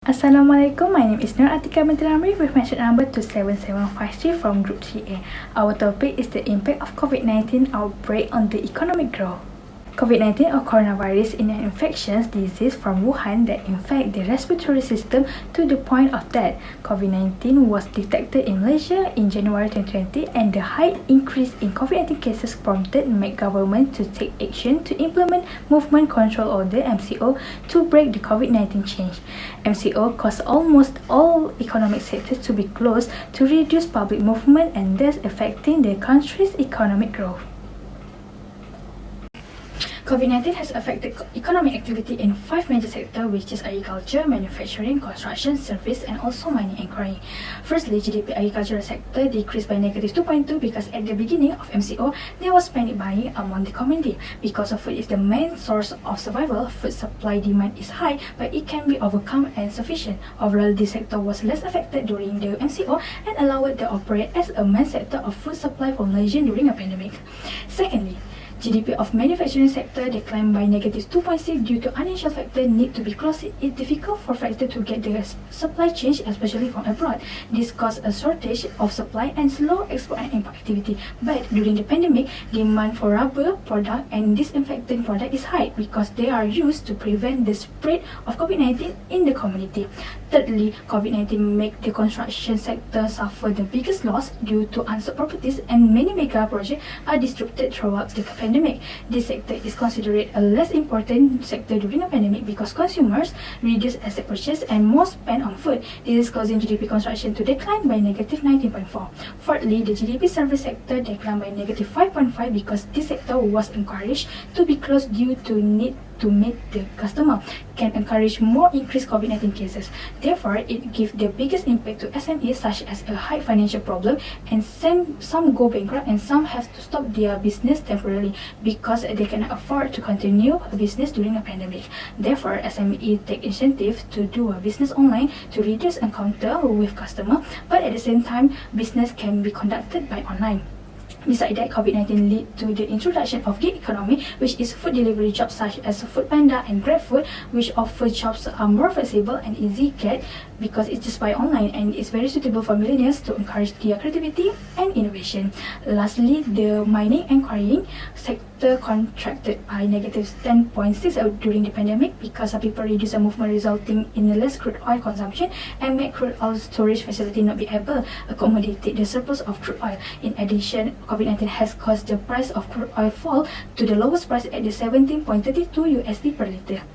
Assalamualaikum, my name is ATIEQAH binti RAMRI with mention number 27753 from Group 3A. Our topic is the impact of COVID-19 outbreak on the economic growth. COVID-19 or coronavirus is an infectious disease from Wuhan that infects the respiratory system to the point of death. COVID-19 was detected in Malaysia in January 2020 and the high increase in COVID-19 cases prompted government to take action to implement Movement Control Order (MCO) to break the COVID-19 chain. MCO caused almost all economic sectors to be closed to reduce public movement and thus affecting the country's economic growth. COVID-19 has affected economic activity in 5 major sectors, which is agriculture, manufacturing, construction, service, and also mining and quarrying. Firstly, GDP agricultural sector decreased by -2.2 because at the beginning of MCO, there was panic buying among the community. Because of food is the main source of survival, food supply demand is high, but it can be overcome and sufficient. Overall, this sector was less affected during the MCO and allowed to operate as a main sector of food supply for Malaysia during a pandemic. Secondly, GDP of manufacturing sector declined by -2.6 due to unusual factors need to be closed. It's difficult for factors to get the supply chain, especially from abroad. This caused a shortage of supply and slow export and import activity. But during the pandemic, demand for rubber product and disinfectant product is high because they are used to prevent the spread of COVID-19 in the community. Thirdly, COVID-19 made the construction sector suffer the biggest loss due to unsold properties and many mega projects are disrupted throughout the pandemic. This sector is considered a less important sector during a pandemic because consumers reduce asset purchase and more spend on food. This is causing GDP construction to decline by -19.4. Fourthly, the GDP service sector declined by -5.5 because this sector was encouraged to be closed due to need to meet the customer can encourage more increased COVID-19 cases. Therefore, it gives the biggest impact to SMEs such as a high financial problem and some go bankrupt and some have to stop their business temporarily because they cannot afford to continue a business during a pandemic. Therefore, SME take incentive to do a business online to reduce encounter with customer, but at the same time, business can be conducted by online. Besides that, COVID-19 led to the introduction of gig economy, which is food delivery jobs such as Foodpanda and GrabFood, which offer jobs are more flexible and easy get because it's just by online and it's very suitable for millennials to encourage their creativity and innovation. Lastly, the mining and quarrying sector contracted by -10.6 during the pandemic because people reduce the movement resulting in less crude oil consumption and make crude oil storage facility not be able to accommodate the surplus of crude oil. In addition, COVID-19 has caused the price of crude oil fall to the lowest price at the $17.32 per liter.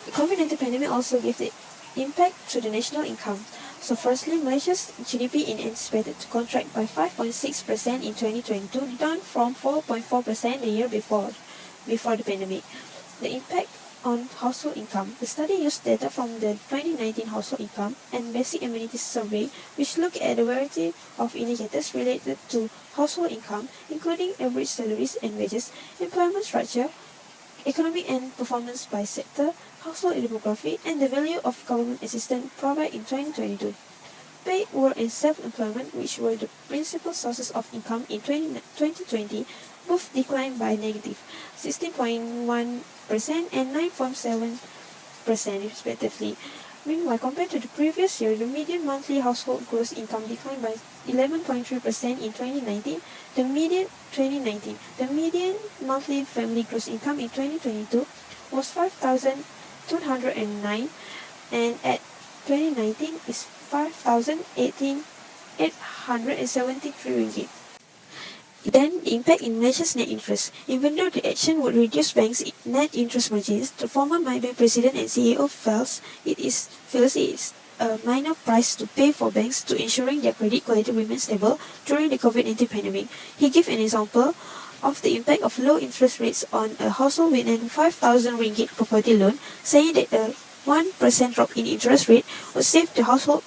The COVID-19 pandemic also gave the impact to the national income. So firstly, Malaysia's GDP is anticipated to contract by 5.6% in 2022, down from 4.4% the year before the pandemic. The impact on household income. The study used data from the 2019 household income and basic amenities survey, which look at a variety of indicators related to household income, including average salaries and wages, employment structure, economic and performance by sector, household demography, and the value of government assistance provided in 2022. Paid work and self-employment, which were the principal sources of income in 2020, both declined by -16.1% and 9.7% respectively. Meanwhile, compared to the previous year, the median monthly household gross income declined by 11.3% in 2019. The median monthly family gross income in 2022 was 5,209 and at 2019 is 5,873 ringgit. Then, the impact in Malaysia's net interest. Even though the action would reduce banks' net interest margins, the former MALAYSIA'S president and CEO feels it is a minor price to pay for banks to ensuring their credit quality remains stable during the COVID-19 pandemic. He gave an example of the impact of low interest rates on a household with an 5,000 ringgit property loan, saying that a 1% drop in interest rate would save the household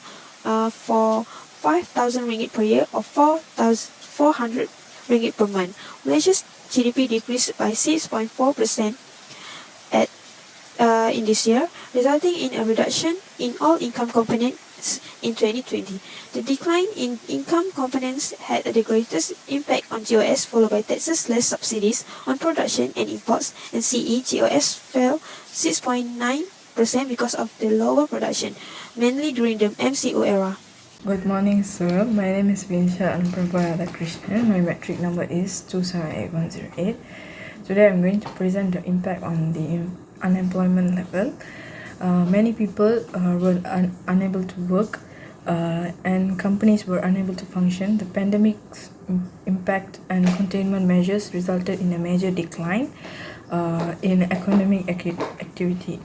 for 5,000 ringgit per year or 400 ringgit per month. Malaysia's GDP decreased by 6.4% in this year, resulting in a reduction in all income components in 2020. The decline in income components had the greatest impact on GOS, followed by taxes less subsidies on production and imports, and CE GOS fell 6.9 because of the lower production, mainly during the MCO era. Good morning, sir. My name is VINISHA and RATHAKRISHNAN. My metric number is 278108. Today I'm going to present the impact on the unemployment level. Many people were unable to work and companies were unable to function. The pandemic's impact and containment measures resulted in a major decline in economic activity.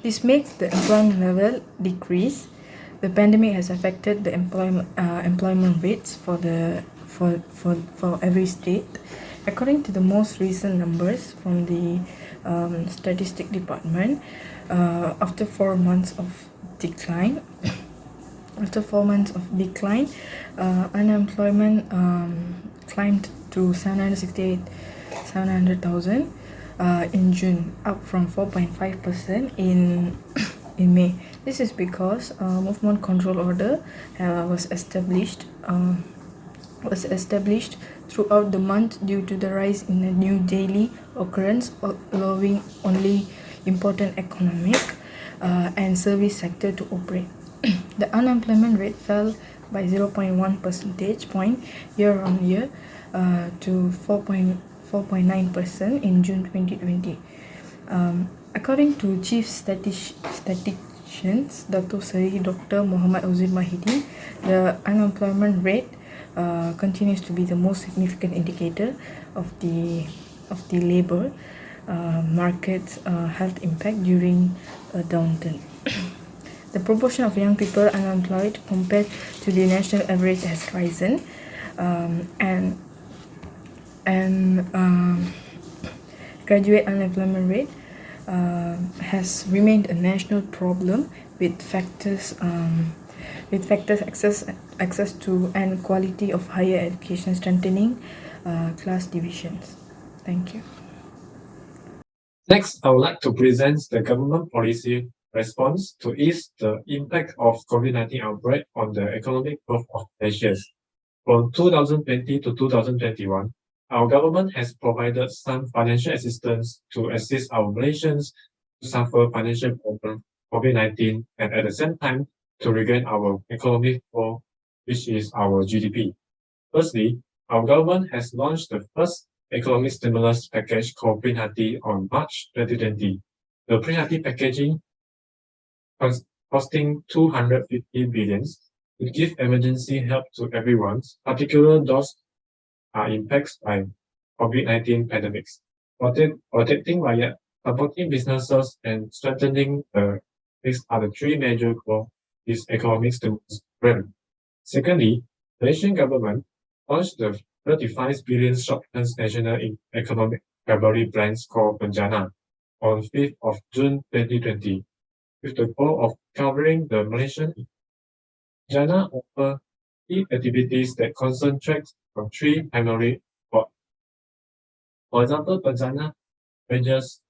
This makes the employment level decrease. The pandemic has affected the employment rates for every state. According to the most recent numbers from the Statistics Department, after 4 months of decline, unemployment climbed to 700,000 in June, up from 4.5% in May. This is because movement control order was established throughout the month due to the rise in the new daily occurrence, allowing only important economic and service sector to operate. The unemployment rate fell by 0.1 percentage point year on year to 4.9% in June 2020. According to Chief Statisticians Dr. Muhammad Uzir Mahidi, the unemployment rate continues to be the most significant indicator of the labor market's health impact during a downturn. The proportion of young people unemployed compared to the national average has risen, and graduate unemployment rate has remained a national problem with factors access to and quality of higher education strengthening class divisions. Thank you. Next, I would like to present the government policy response to ease the impact of COVID-19 outbreak on the economic growth of Malaysia. From 2020 to 2021, our government has provided some financial assistance to assist our Malaysians who suffer financial problem COVID-19 and at the same time to regain our economic growth, which is our GDP. Firstly, our government has launched the first economic stimulus package called BINTI on March 2020. The BINTI packaging costing 250 billion to give emergency help to everyone, particularly those are impacted by COVID-19 pandemics, protecting rakyat, supporting businesses, and strengthening these are the three major goals this economic stimulus program. Secondly, the Malaysian government launched the 35 billion short-term national economic recovery plans called BENJANA on 5th of June 2020, with the goal of covering the Malaysian. BENJANA offers key activities that concentrate on three primary goals. For example, BENJANA wages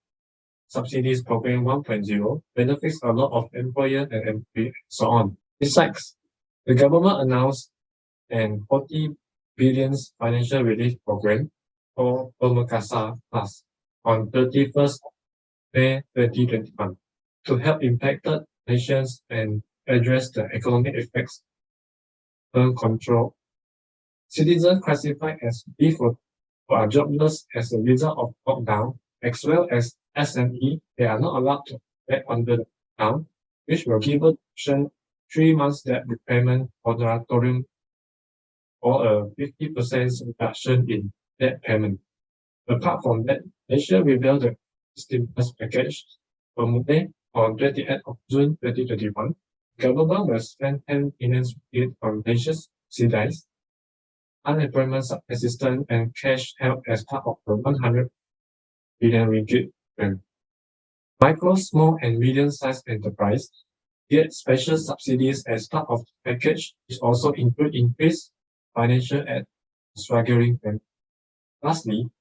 subsidies program 1.0 benefits a lot of employer and employee and so on. Besides, the government announced an 40 billion financial relief program called Permekasa Plus on 31st May 2021 to help impacted nations and address the economic effects of control. Citizens classified as default who are jobless as a result of lockdown, as well as SME, they are not allowed to get under the lockdown, which will give option 3 months debt repayment moratorium or a 50% reduction in debt payment. Apart from that, Malaysia revealed the stimulus package on Monday on 28th of June 2021. Government will spend 10 billion on Malaysia's subsidies, unemployment assistance, and cash help as part of the 100 billion ringgit program. Micro, small, and medium-sized enterprise get special subsidies as part of the package, which also include increased financial aid to struggling families. Lastly,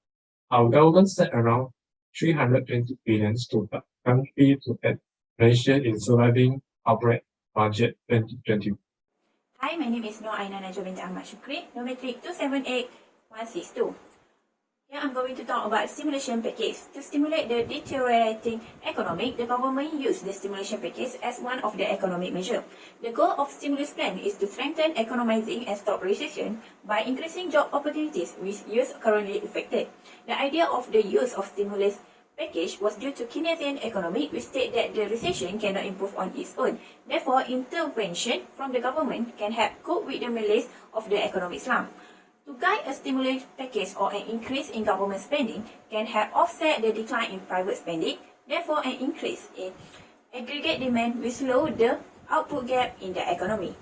our government set around 320 billion to the country to aid Malaysia in surviving outbreak budget 2020. Hi, my name is AINA NAJWA binti AHMAD SHUKRI, no metric 278162. Here I'm going to talk about stimulation package. To stimulate the deteriorating economy, the government used the stimulation package as one of the economic measures. The goal of stimulus plan is to strengthen economizing and stop recession by increasing job opportunities with youth currently affected. The idea of the use of stimulus package was due to Keynesian economy, which state that the recession cannot improve on its own. Therefore, intervention from the government can help cope with the malaise of the economic slump. To guide a stimulus package or an increase in government spending can help offset the decline in private spending. Therefore, an increase in aggregate demand will slow the output gap in the economy.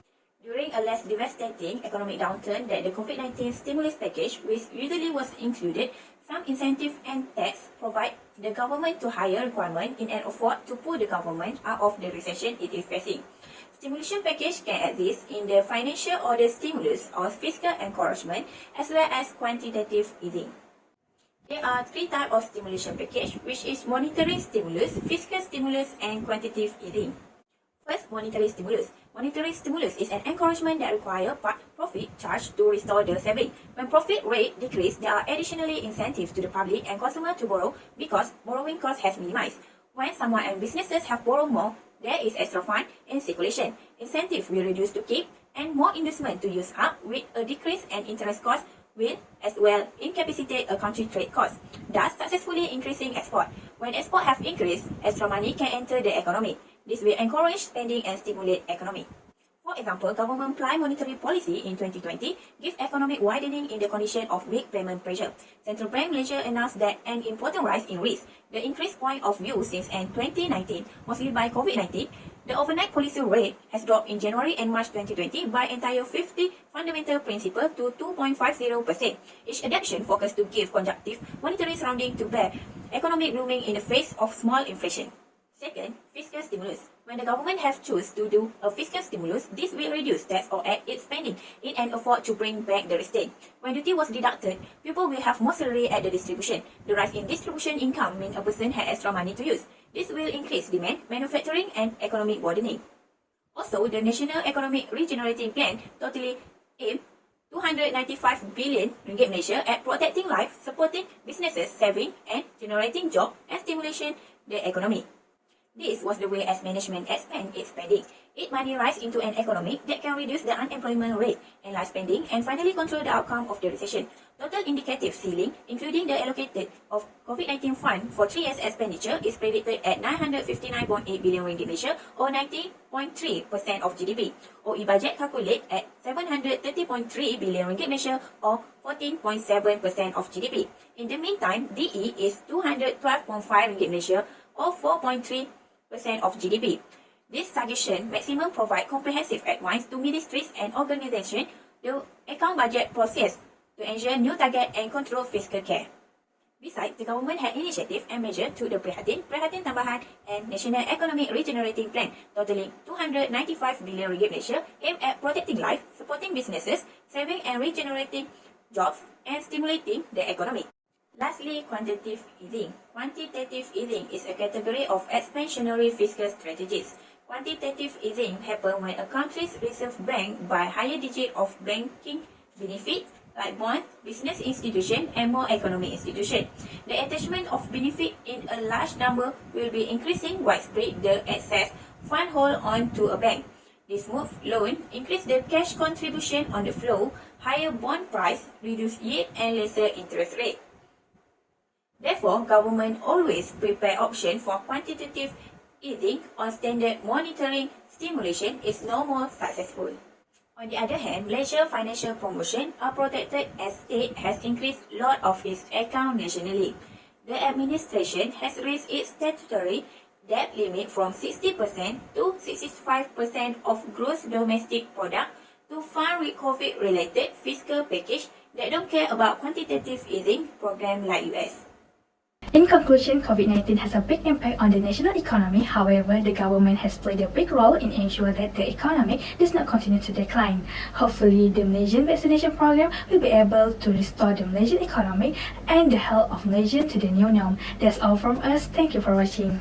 During a less devastating economic downturn than the COVID-19 stimulus package, which usually was included, some incentive and tax provide the government to higher requirement in an effort to pull the government out of the recession it is facing. Stimulation package can exist in the financial order stimulus or fiscal encouragement as well as quantitative easing. There are three types of stimulation package, which is monetary stimulus, fiscal stimulus, and quantitative easing. First, monetary stimulus. Monetary stimulus is an encouragement that requires profit charge to restore the saving. When profit rate decrease, there are additionally incentives to the public and consumer to borrow because borrowing cost has minimized. When someone and businesses have borrowed more, there is extra fund in circulation. Incentive will reduce to keep and more investment to use up with a decrease and interest cost will as well incapacitate a country trade cost, thus successfully increasing export. When export have increased, extra money can enter the economy. This will encourage spending and stimulate economy. For example, government apply monetary policy in 2020 gives economic widening in the condition of weak payment pressure. Central Bank Malaysia announced that an important rise in risk, the increased point of view since end 2019, mostly by COVID-19, the overnight policy rate has dropped in January and March 2020 by entire 50 fundamental principle to 2.50%. Each adaptation focused to give conjunctive monetary surrounding to bear economic blooming in the face of small inflation. Second, fiscal stimulus. When the government has chosen to do a fiscal stimulus, this will reduce tax or add its spending in an effort to bring back the restraint. When duty was deducted, people will have more salary at the distribution. The rise in distribution income means a person had extra money to use. This will increase demand, manufacturing, and economic broadening. Also, the National Economic Regenerating Plan totally aimed 295 billion ringgit Malaysia at protecting life, supporting businesses, saving, and generating jobs and stimulation the economy. This was the way as management expand its spending. It money rise into an economy that can reduce the unemployment rate, enlarge spending, and finally control the outcome of the recession. Total indicative ceiling, including the allocated of COVID-19 fund for 3 years expenditure, is predicted at 959.8 billion ringgit Malaysia or 90.3% of GDP. OE budget calculate at 730.3 billion ringgit Malaysia or 14.7% of GDP. In the meantime, DE is 212.5 ringgit Malaysia or 4.3% of GDP. This suggestion maximum provide comprehensive advice to ministries and organizations the account budget process to ensure new target and control fiscal care. Besides, the government had initiative and measure to the Prihatin Tambahan and National Economic Regenerating Plan totaling 295 billion ringgit Malaysia aimed at protecting life, supporting businesses, saving and regenerating jobs and stimulating the economy. Lastly, quantitative easing. Quantitative easing is a category of expansionary fiscal strategies. Quantitative easing happens when a country's reserve bank buy higher digit of banking benefit like bonds, business institution, and more economic institution. The attachment of benefit in a large number will be increasing widespread the excess fund hold on to a bank. This move loan increase the cash contribution on the flow, higher bond price, reduce yield, and lesser interest rate. Therefore, government always prepare option for quantitative easing or standard monetary stimulation is no more successful. On the other hand, Malaysia financial promotion are protected as state has increased lot of its account nationally. The administration has raised its statutory debt limit from 60% to 65% of gross domestic product to fund with COVID-related fiscal package that don't care about quantitative easing program like US. In conclusion, COVID-19 has a big impact on the national economy. However, the government has played a big role in ensuring that the economy does not continue to decline. Hopefully, the Malaysian vaccination program will be able to restore the Malaysian economy and the health of Malaysians to the new norm. That's all from us. Thank you for watching.